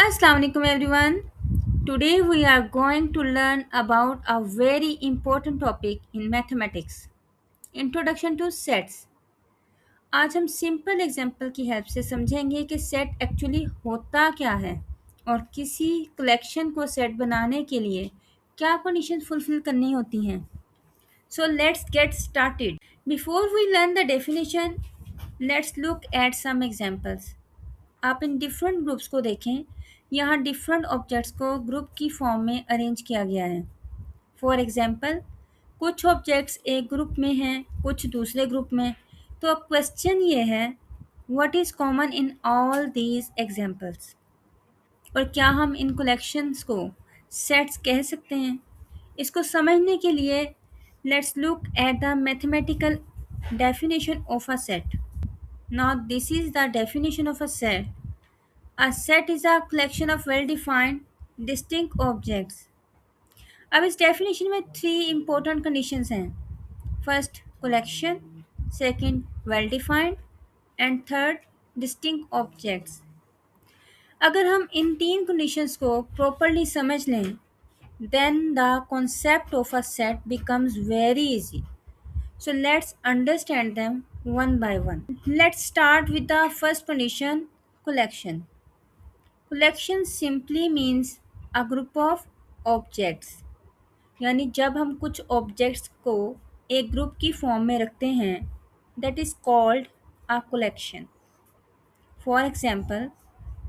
Assalamu alaikum everyone. Today we are going to learn about a very important topic in mathematics. Introduction to sets. आज हम simple example की help से समझेंगे कि set actually होता क्या है और किसी कलेक्शन को सेट बनाने के लिए क्या कंडीशन फुलफिल करनी होती हैं. So let's get started. Before we learn the definition, let's look at some examples. आप इन डिफरेंट ग्रुप्स को देखें. यहाँ डिफरेंट ऑब्जेक्ट्स को ग्रुप की फॉर्म में अरेंज किया गया है. फॉर एग्जांपल, कुछ ऑब्जेक्ट्स एक ग्रुप में हैं, कुछ दूसरे ग्रुप में. तो अब क्वेश्चन ये है, what is common in all these examples. और क्या हम इन कलेक्शंस को सेट्स कह सकते हैं. इसको समझने के लिए let's look at the mathematical definition of a set. Now this is the definition of a set. A set is a collection of well-defined, distinct objects. अब इस डेफिनेशन में 3 important conditions हैं. First collection, second well-defined and third distinct objects. अगर हम इन 3 conditions को properly समझ लें, then the concept of a set becomes very easy. So let's understand them one by one. Let's start with the first condition, collection. Collection simply means a group of objects. यानी जब हम कुछ objects को एक group की form में रखते हैं, that is called a collection. For example,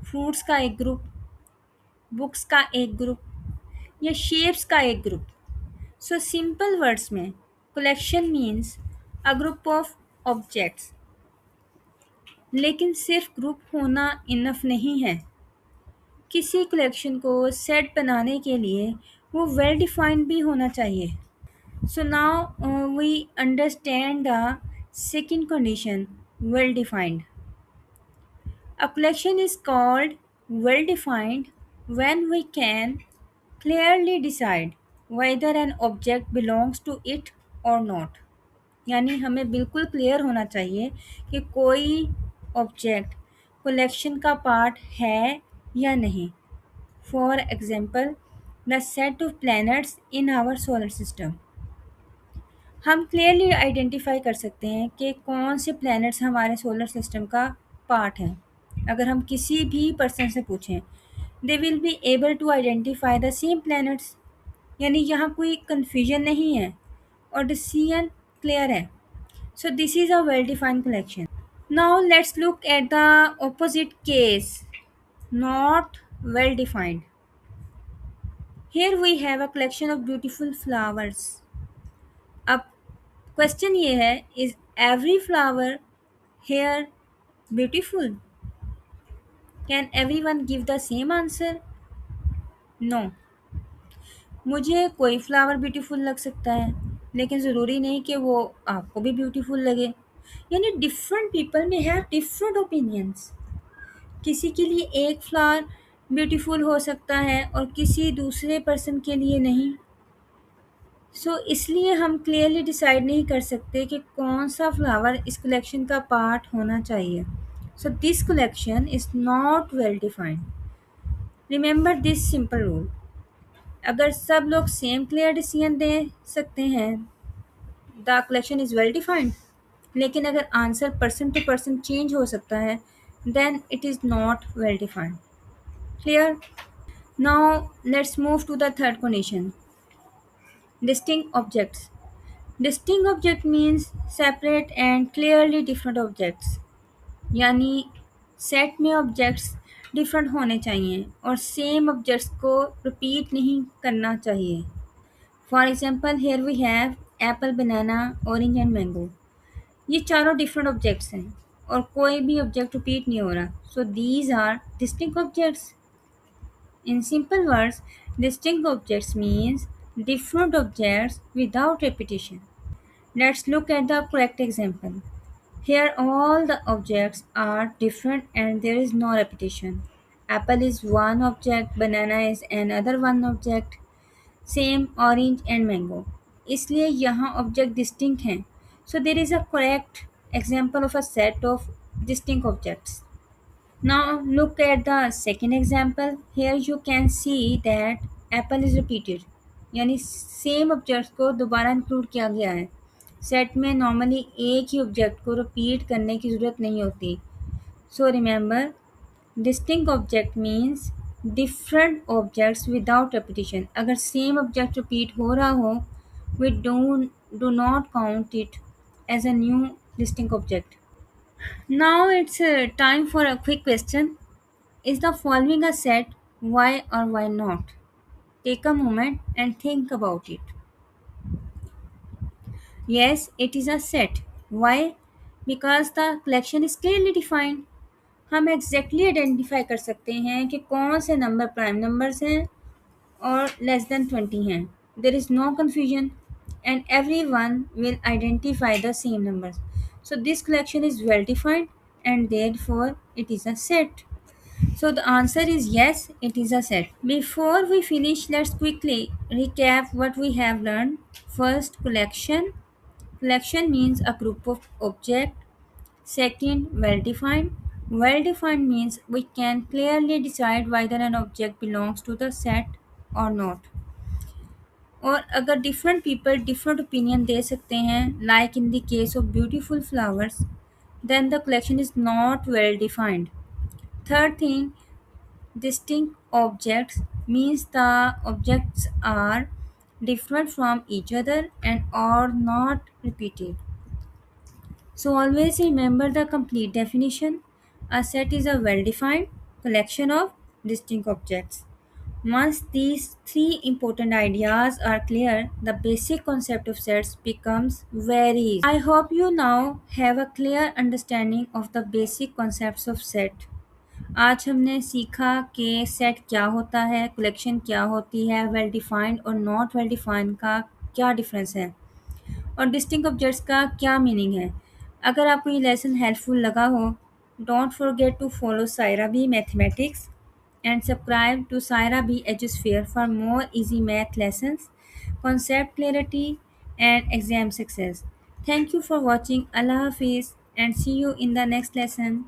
fruits का एक ग्रुप, बुक्स का एक ग्रुप या शेप्स का एक ग्रुप. सो सिंपल वर्ड्स में collection means a group of objects. लेकिन सिर्फ ग्रुप होना इनफ नहीं है. किसी कलेक्शन को सेट बनाने के लिए वो वेल डिफाइंड भी होना चाहिए. So now we understand the second condition, well defined. A collection is called well defined when we can clearly decide whether an object belongs to it or not. यानी हमें बिल्कुल क्लियर होना चाहिए कि कोई ऑब्जेक्ट कलेक्शन का part है या नहीं. For example, the set of planets in our solar system. हम क्लियरली आइडेंटिफाई कर सकते हैं कि कौन से प्लैनेट्स हमारे सोलर सिस्टम का पार्ट हैं. अगर हम किसी भी पर्सन से पूछें, they will be able to identify the same planets. यानी यहाँ कोई कन्फ्यूजन नहीं है और डिसीजन क्लियर है. So this is a well defined collection. Now let's look at the opposite case, not well defined. Here we have a collection of beautiful flowers. अब question ये है, is every flower here beautiful? Can everyone give the same answer? No. मुझे कोई flower beautiful लग सकता है, लेकिन ज़रूरी नहीं कि वो आपको भी ब्यूटीफुल लगे. यानी डिफरेंट पीपल में हैव डिफरेंट ओपिनियंस. किसी के लिए एक फ्लावर ब्यूटीफुल हो सकता है और किसी दूसरे पर्सन के लिए नहीं. सो इसलिए हम क्लियरली डिसाइड नहीं कर सकते कि कौन सा फ्लावर इस कलेक्शन का पार्ट होना चाहिए. So this collection is not well defined. Remember this simple rule. अगर सब लोग सेम क्लियर डिसीजन दे सकते हैं, the collection is well defined. लेकिन अगर answer person to person change हो सकता है, then it is not well defined. Clear? Now let's move to the third condition, distinct objects. Distinct object means separate and clearly different objects. यानी set में objects different होने चाहिए और same objects को repeat नहीं करना चाहिए. For example, here we have apple, banana, orange and mango. ये चारों डिफरेंट ऑब्जेक्ट्स हैं और कोई भी ऑब्जेक्ट रिपीट नहीं हो रहा. So these are distinct objects. In simple words, distinct objects means different objects without repetition. Let's look at the correct example. Here all the objects are different and there is no repetition. Apple is one object, banana is another one object, same orange and mango. इसलिए यहाँ object distinct हैं. So there is a correct example of a set of distinct objects. Now look at the second example. Here you can see that apple is repeated, यानी same object को दोबारा include किया गया है. Set में normally एक ही object को repeat करने की ज़रूरत नहीं होती. So remember, distinct object means different objects without repetition. अगर सेम ऑब्जेक्ट रिपीट हो रहा हो, we do not count it as a new distinct object. Now it's time for a quick question. Is the following a set? Why or why not? Take a moment and think about it. Yes, it is a set. Why? Because the collection is clearly defined. हम exactly identify कर सकते हैं कि कौन से number prime numbers हैं और less than 20 हैं. There is no confusion and everyone will identify the same numbers. So this collection is well defined and therefore it is a set. So the answer is yes, it is a set. Before we finish, let's quickly recap what we have learned. First, collection. Collection means a group of objects. Second, well defined. Well defined means we can clearly decide whether an object belongs to the set or not. और अगर different people different opinion दे सकते हैं, like in the case of beautiful flowers, then the collection is not well defined. Third thing, distinct objects means the objects are different from each other and are not repeated. So always remember the complete definition. A set is a well-defined collection of distinct objects. Once these three important ideas are clear, the basic concept of sets becomes very easy. I hope you now have a clear understanding of the basic concepts of set. आज हमने सीखा कि set क्या होता है, collection क्या होती है, वेल डिफाइंड और नॉट वेल डिफाइंड का क्या डिफरेंस है और डिस्टिंक्ट ऑब्जेक्ट्स का क्या मीनिंग है. अगर आपको ये लेसन हेल्पफुल लगा हो, don't forget to follow Saira B mathematics and subscribe to Saira B Edusphere for more easy math lessons, concept clarity, and exam success. Thank you for watching. Allah Hafiz and see you in the next lesson.